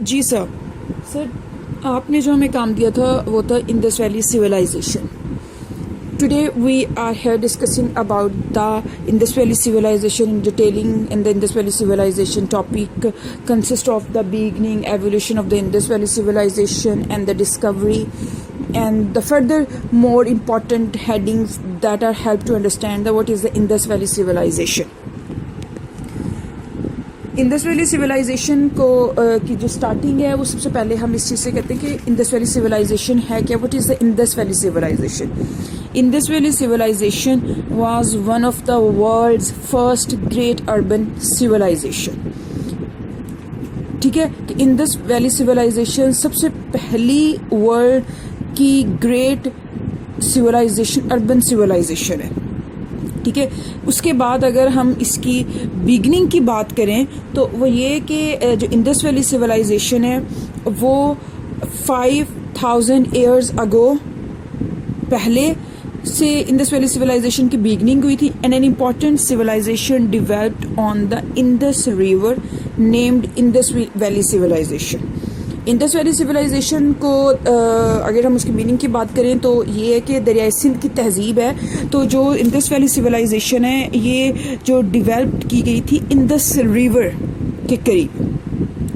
जी sir. Sir, आपने जो हमें काम दिया था वो था Indus Valley Civilization. Today we are here discussing about the Indus Valley Civilization in detailing, and the Indus Valley Civilization topic consists of the beginning, evolution of the Indus Valley Civilization and the discovery, and the further more important headings that are help to understand what is the Indus Valley Civilization. Indus Valley Civilization को की जो starting है वो सबसे पहले हम इस चीज़ से कहते हैं कि इंडस वैली सिविलाइजेशन है क्या, what is the Indus Valley Civilization. Indus Valley Civilization was one of the world's first great urban civilization. ठीक है, कि इंडस वैली सिविलाइजेशन सबसे पहली वर्ल्ड की ग्रेट सिविलाइजेशन अर्बन सिविलाइजेशन है। ठीक है, उसके बाद अगर हम इसकी बिगनिंग की बात करें तो वो ये कि जो इंडस वैली सिविलाइजेशन है वो 5000 ईयर्स अगो पहले से इंडस वैली सिविलाइजेशन की बिगनिंग हुई थी, and an important civilization developed on the Indus river named Indus Valley Civilization. Indus Valley Civilization को अगर हम उसकी मीनिंग की बात करें तो ये है कि दरियाई सिंध की तहजीब है। तो जो इंडस वैली सिविलाइजेशन है ये जो डेवलप की गई थी इंडस रिवर के करीब,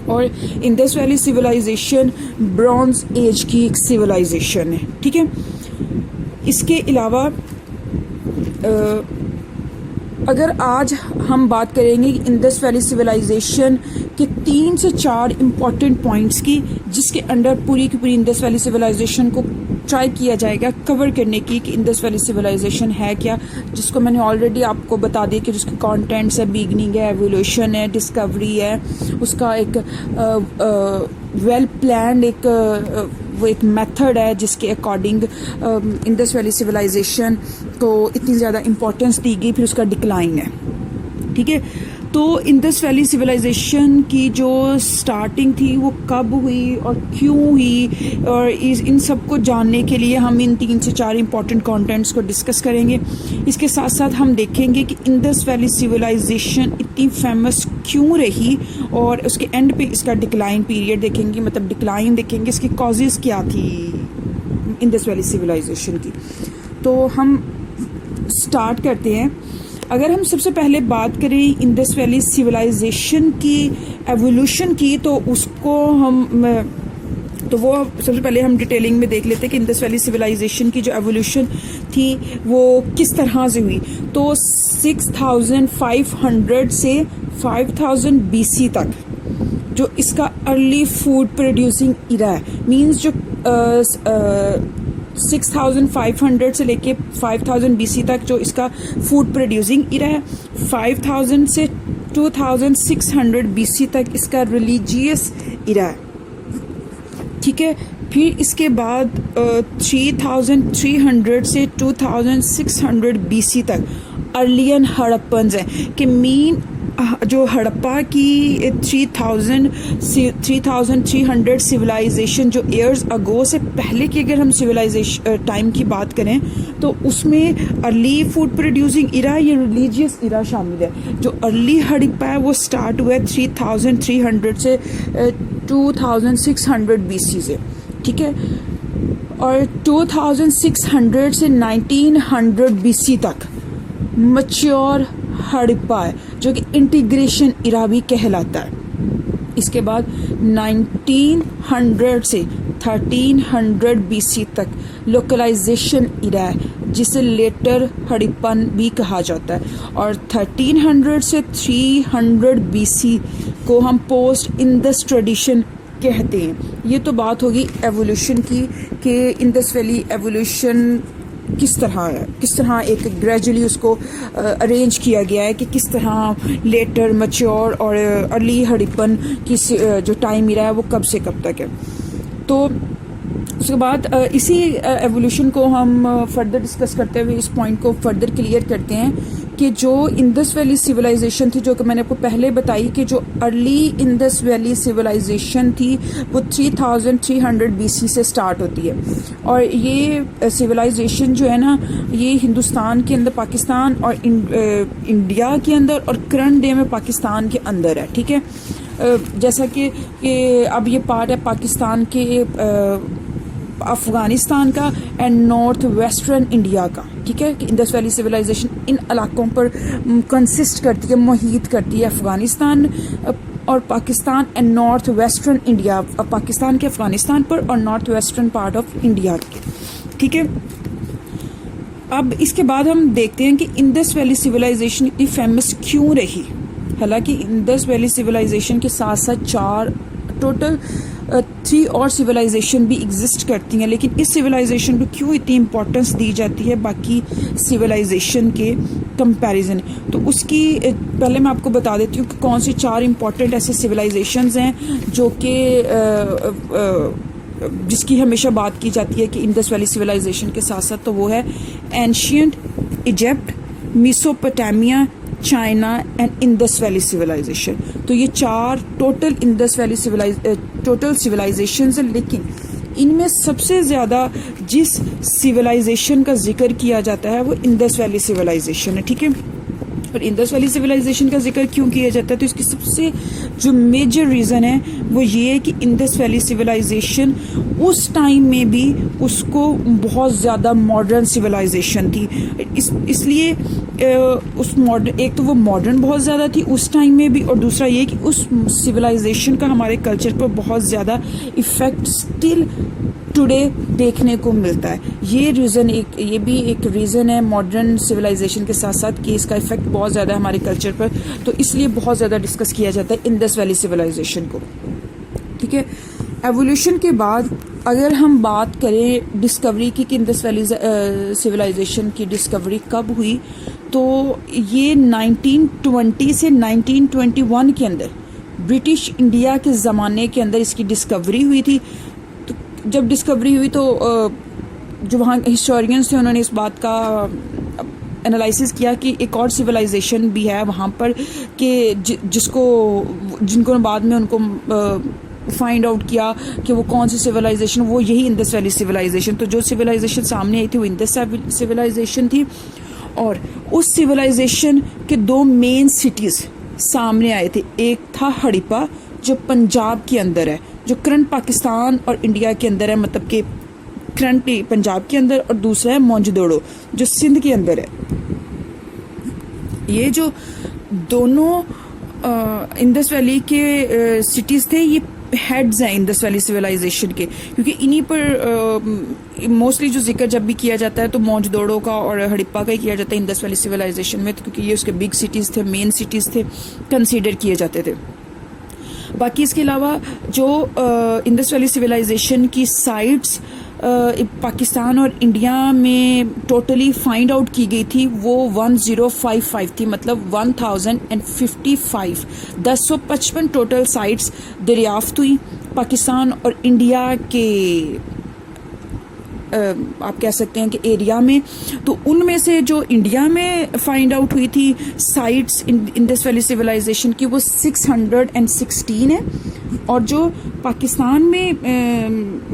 और Indus Valley Civilization Bronze Age की एक सिविलाइजेशन है। ठीक है, इसके अलावा अगर आज हम बात करेंगे इंडस वैली सिविलाइजेशन के 3 से 4 इम्पॉर्टेंट पॉइंट्स की, जिसके अंडर पूरी की पूरी इंडस वैली सिविलाइजेशन को ट्राई किया जाएगा कवर करने की कि इंडस वैली सिविलाइजेशन है क्या, जिसको मैंने ऑलरेडी आपको बता दिया कि जिसके कंटेंट्स है, बिगनिंग है, एवोल्यूशन है, डिस्कवरी है, उसका एक वेल प्लान्ड वो एक मेथड है जिसके अकॉर्डिंग इंडस वैली सिविलाइजेशन को इतनी ज़्यादा इम्पोर्टेंस दी गई, फिर उसका डिक्लाइन है। ठीक है, तो इंडस वैली सिविलाइजेशन की जो स्टार्टिंग थी वो कब हुई और क्यों हुई, और इन सब को जानने के लिए हम इन 3 से 4 इम्पॉर्टेंट कंटेंट्स को डिस्कस करेंगे। इसके साथ साथ हम देखेंगे कि इंडस वैली सिविलाइजेशन इतनी फेमस क्यों रही, और उसके एंड पे इसका डिक्लाइन पीरियड देखेंगे, मतलब डिक्लाइन देखेंगे, इसकी कॉजेज़ क्या थी इंडस वैली सिविलाइजेशन की। तो हम स्टार्ट करते हैं। अगर हम सबसे पहले बात करें इंडस वैली सिविलाइजेशन की एवोल्यूशन की, तो उसको वो सबसे पहले हम डिटेलिंग में देख लेते हैं कि इंडस वैली सिविलाइजेशन की जो एवोल्यूशन थी वो किस तरह से हुई। तो 6500 से 5000 BC तक जो इसका अर्ली फूड प्रोड्यूसिंग इरा है, मींस जो 6500 से लेके 5000 BC तक जो इसका फूड प्रोड्यूसिंग इरा है, 5000 से 2600 BC तक इसका रिलीजियस इरा है। ठीक है, फिर इसके बाद 3300 से 2600 BC तक अर्लियन हड़प्पन्स हैं कि मीन जो हड़प्पा की 3300 सिविलाइजेशन जो ईयर्स अगो से पहले की अगर हम सिविलाइजेशन टाइम की बात करें तो उसमें अर्ली फूड प्रोड्यूसिंग इरा या रिलीजियस इरा शामिल है। जो अर्ली हड़प्पा है वो स्टार्ट हुआ है 3300 से 2600 BC से। ठीक है, और 2600 से 1900 BC तक मैच्योर हड़प्पा है जो कि इंटीग्रेशन इरा भी कहलाता है। इसके बाद 1900 से 1300 BC तक लोकलाइजेशन इरा है जिसे लेटर हड़प्पन भी कहा जाता है, और 1300 से 300 BC को हम पोस्ट इंडस ट्रेडिशन कहते हैं। ये तो बात होगी एवोल्यूशन की कि इंडस वैली एवोल्यूशन किस तरह एक ग्रेजुअली उसको अरेंज किया गया है कि किस तरह लेटर मैच्योर और अर्ली हड़प्पन की जो टाइम इरा है वो कब से कब तक है। तो उसके बाद इसी एवोल्यूशन को हम फर्दर डिस्कस करते हुए इस पॉइंट को फर्दर क्लियर करते हैं कि जो इंडस वैली सिविलाइजेशन थी, जो कि मैंने आपको पहले बताई कि जो अर्ली इंडस वैली सिविलाइजेशन थी वो 3300 BC से स्टार्ट होती है, और ये सिविलाइजेशन जो है ना ये हिंदुस्तान के अंदर, पाकिस्तान और इंडिया के अंदर और करंट डे में पाकिस्तान के अंदर है। ठीक है, जैसा कि अब ये पार्ट है पाकिस्तान के अफ़गानिस्तान का एंड नॉर्थ वेस्टर्न इंडिया का, ठीक है, कि इंडस वैली सिविलाइजेशन इन इलाकों पर कंसिस्ट करती है, मुहित करती है अफ़गानिस्तान और Pakistan and north western India, Pakistan के अफ़गानिस्तान पर और north western part of India के, ठीक है। अब इसके बाद हम देखते हैं कि इंडस वैली सिविलाइजेशन इतनी फेमस क्यों रही। हालांकि इंडस वैली सिविलाइजेशन के साथ साथ चार टोटल 3 और सिविलाइजेशन भी एग्जिस्ट करती हैं, लेकिन इस सिविलाइजेशन को क्यों इतनी इम्पोर्टेंस दी जाती है बाकी सिविलाइजेशन के कंपैरिजन। तो उसकी पहले मैं आपको बता देती हूँ कि कौन सी 4 इम्पोर्टेंट ऐसे सिविलाइजेशंस हैं जो कि जिसकी हमेशा बात की जाती है कि इंडस वैली सिविलाइजेशन के साथ साथ, तो वो है ancient Egypt, Mesopotamia, China and Indus Valley Civilization. तो ये 4 total Indus Valley total civilizations हैं, लेकिन इनमें सबसे ज़्यादा जिस सिविलाइजेशन का जिक्र किया जाता है वो इंडस वैली सिविलाइजेशन है, ठीक है। और इंडस वैली सिविलाइजेशन का जिक्र क्यों किया जाता है, तो इसकी सबसे जो मेजर रीज़न है वो ये है कि इंडस वैली सिविलाइजेशन उस टाइम में भी उसको बहुत ज़्यादा मॉडर्न सिविलाइजेशन थी, इसलिए उस मॉडर्न, एक तो वो मॉडर्न बहुत ज़्यादा थी उस टाइम में भी, और दूसरा ये कि उस सिविलाइजेशन का हमारे कल्चर पर बहुत ज़्यादा इफ़ेक्ट स्टिल टुडे देखने को मिलता है। ये रीज़न ये भी एक रीज़न है मॉडर्न सिविलाइजेशन के साथ साथ कि इसका इफेक्ट बहुत ज़्यादा है हमारे कल्चर पर, तो इसलिए बहुत ज़्यादा डिस्कस किया जाता है इंडस वैली सिविलाइजेशन को, ठीक है। एवोल्यूशन के बाद अगर हम बात करें डिस्कवरी की कि इंडस वैली सिविलाइजेशन की डिस्कवरी कब हुई, तो ये 1920 से 1921 के अंदर ब्रिटिश इंडिया के ज़माने के अंदर इसकी डिस्कवरी हुई थी। तो जब डिस्कवरी हुई तो जो वहाँ हिस्टोरियंस थे उन्होंने इस बात का एनालिसिस किया कि एक और सिविलाइजेशन भी है वहाँ पर कि जिनको बाद में उनको फाइंड आउट किया कि वो कौन सी सिविलाइजेशन, वो यही इंडस वैली सिविलाइजेशन। तो जो सिविलाइजेशन सामने आई थी वो इंडस सिविलाइजेशन थी, और उस सिविलाइजेशन के 2 मेन सिटीज़ सामने आए थे। एक था हड़प्पा जो पंजाब के अंदर है, जो करंट पाकिस्तान और इंडिया के अंदर है, मतलब कि करंट पंजाब के अंदर, और दूसरा है मोहनजोदड़ो जो सिंध के अंदर है। ये जो दोनों इंडस वैली के सिटीज़ थे ये हेड्स हैं इंडस वैली सिविलाइजेशन के, क्योंकि इन्हीं पर मोस्टली जो जिक्र जब भी किया जाता है तो मोहनजोदड़ो का और हड़प्पा का ही किया जाता है इंडस वैली सिविलाइजेशन में, क्योंकि ये उसके बिग सिटीज़ थे, मेन सिटीज़ थे, कंसीडर किए जाते थे। बाकी इसके अलावा जो इंडस वैली सिविलाइजेशन की साइट्स पाकिस्तान और इंडिया में टोटली फाइंड आउट की गई थी वो 1055 थी, मतलब 1055 टोटल साइट्स दरियाफ्त हुई पाकिस्तान और इंडिया के आप कह सकते हैं कि एरिया में। तो उनमें से जो इंडिया में फाइंड आउट हुई थी साइट्स इंडस वैली सिविलाइजेशन की वो 616 है, और जो पाकिस्तान में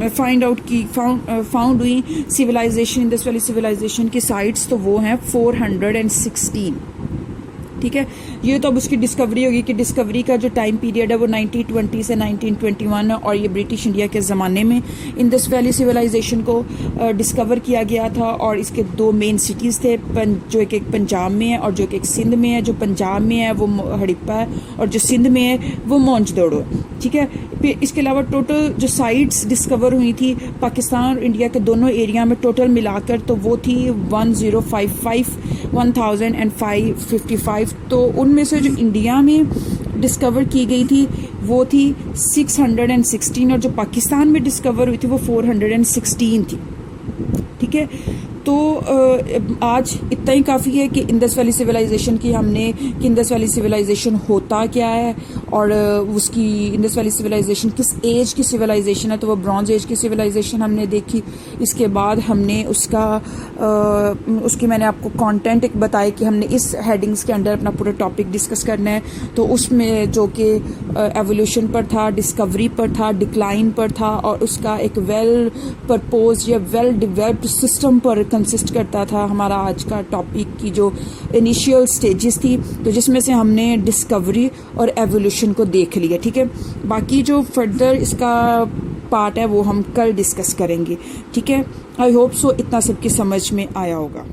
फाइंड आउट की फाउंड हुई सिविलाइजेशन इंडस वैली सिविलाइजेशन की साइट्स तो वो हैं 416, ठीक है। ये तो अब उसकी डिस्कवरी होगी कि डिस्कवरी का जो टाइम पीरियड है वो 1920 से 1921 है, और ये ब्रिटिश इंडिया के ज़माने में इंडस वैली सिविलाइजेशन को डिस्कवर किया गया था। और इसके 2 मेन सिटीज़ थे, जो एक पंजाब में है और जो एक सिंध में है। जो पंजाब में है वो हड़प्पा है और जो सिंध में है वो मोहनजोदड़ो है, ठीक है। फिर इसके अलावा टोटल जो साइट्स डिस्कवर हुई थी पाकिस्तान और इंडिया के दोनों एरिया में टोटल मिलाकर तो वो थी 1055। तो उनमें से जो इंडिया में डिस्कवर की गई थी वो थी 616, और जो पाकिस्तान में डिस्कवर हुई थी वो 416 थी, ठीक है। तो आज इतना ही काफ़ी है कि इंडस वैली सिविलाइजेशन की हमने कि इंडस वैली सिविलाइजेशन होता क्या है और उसकी इंडस वैली सिविलाइजेशन किस एज की सिविलाइजेशन है, तो वो ब्रॉन्ज एज की सिविलाइजेशन हमने देखी। इसके बाद हमने उसकी मैंने आपको कंटेंट एक बताया कि हमने इस हेडिंग्स के अंडर अपना पूरा टॉपिक डिस्कस करना है। तो उसमें जो कि एवोल्यूशन पर था, डिस्कवरी पर था, डिक्लाइन पर था, और उसका एक वेल परपोज या वेल डेवलप्ड सिस्टम पर कंसिस्ट करता था हमारा आज का टॉपिक की जो इनिशियल स्टेजेस थी, तो जिसमें से हमने डिस्कवरी और एवोल्यूशन को देख लिया। ठीक है, बाकी जो फर्दर इसका पार्ट है वो हम कल डिस्कस करेंगे। ठीक है, आई होप सो इतना सबकी समझ में आया होगा।